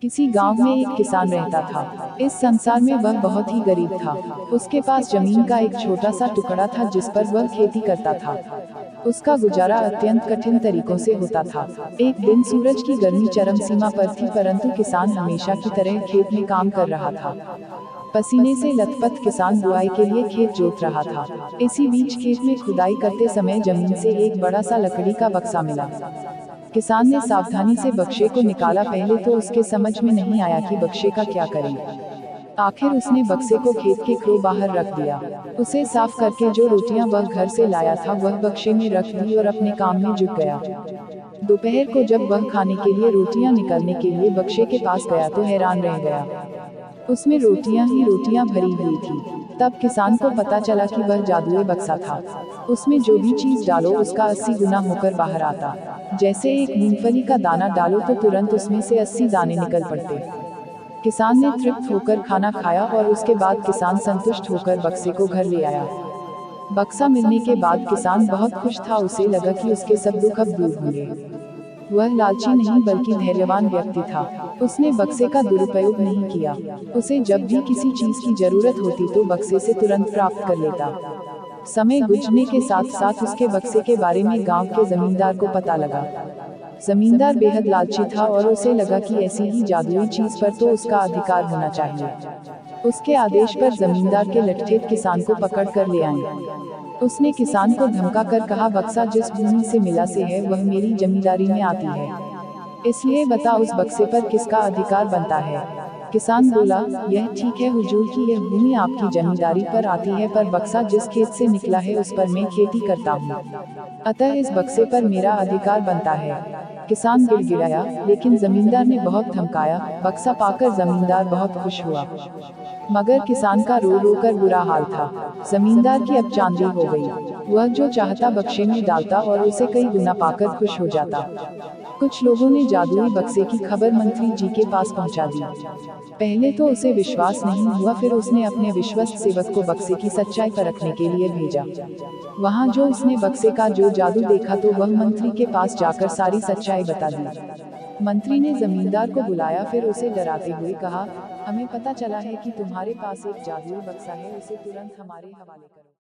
किसी गांव में एक किसान रहता था। इस संसार में वह बहुत ही गरीब था। उसके पास जमीन का एक छोटा सा टुकड़ा था जिस पर वह खेती करता था। उसका गुजारा अत्यंत कठिन तरीकों से होता था। एक दिन सूरज की गर्मी चरम सीमा पर थी, परंतु किसान हमेशा की तरह खेत में काम कर रहा था। पसीने से लथपथ किसान बुआई के लिए खेत जोत रहा था। इसी बीच खेत में खुदाई करते समय जमीन से एक बड़ा सा लकड़ी का बक्सा मिला। किसान ने सावधानी से बक्से को निकाला। पहले तो उसके समझ में नहीं आया कि बक्से का क्या करें। आखिर उसने बक्से को खेत के क्रो बाहर रख दिया। उसे साफ करके जो रोटियां वह घर से लाया था वह बक्से में रख दी और अपने काम में जुट गया। दोपहर को जब वह खाने के लिए रोटियां निकालने के लिए बक्से के पास गया तो हैरान रह गया। उसमें रोटियां ही रोटियां भरी हुई थी। तब किसान को पता चला कि वह जादुई बक्सा था। उसमें जो भी चीज डालो उसका 80 गुना होकर बाहर आता। जैसे एक मूंगफली का दाना डालो तो तुरंत उसमें से 80 दाने निकल पड़ते। किसान ने तृप्त होकर खाना खाया और उसके बाद किसान संतुष्ट होकर बक्से को घर ले आया। बक्सा मिलने के बाद किसान बहुत खुश था। उसे लगा कि उसके सब दुख अब दूर होंगे। वह लालची नहीं बल्कि धैर्यवान व्यक्ति था। उसने बक्से का दुरुपयोग नहीं किया। उसे जब भी किसी चीज की जरूरत होती तो बक्से से तुरंत प्राप्त कर लेता। समय गुजरने के साथ साथ उसके बक्से के बारे में गांव के जमींदार को पता लगा। जमींदार बेहद लालची था और उसे लगा कि ऐसी ही जादुई चीज पर तो उसका अधिकार होना चाहिए। उसके आदेश पर जमींदार के लठठेठ किसान को पकड़ कर ले आए। उसने किसान को धमका कर कहा, बक्सा जिस भूमि से मिला से है वह मेरी जमींदारी में आती है, इसलिए बता उस बक्से पर किसका अधिकार बनता है। किसान बोला, यह ठीक है हुजूर कि यह भूमि आपकी जमींदारी पर आती है, पर बक्सा जिस खेत से निकला है उस पर मैं खेती करता हूँ, अतः इस बक्से पर मेरा अधिकार बनता है। किसान गिड़गिड़ाया, लेकिन जमींदार ने बहुत धमकाया। बक्सा पाकर जमींदार बहुत खुश हुआ, मगर किसान का रो रो कर बुरा हाल था। जमींदार की अब चांदी हो गई। वह जो चाहता बक्से में डालता और उसे कई गुना पाकर खुश हो जाता। कुछ लोगों ने जादुई बक्से की खबर मंत्री जी के पास पहुंचा दी। पहले तो उसे विश्वास नहीं हुआ, फिर उसने अपने विश्वस्त सेवक को बक्से की सच्चाई परखने के लिए भेजा। वहां जो उसने बक्से का जो जादू देखा तो वह मंत्री के पास जाकर सारी सच्चाई बता दी। मंत्री ने जमींदार को बुलाया, फिर उसे डराते हुए कहा, हमें पता चला है कि तुम्हारे पास एक जादुई बक्सा है, उसे तुरंत हमारे हवाले करो।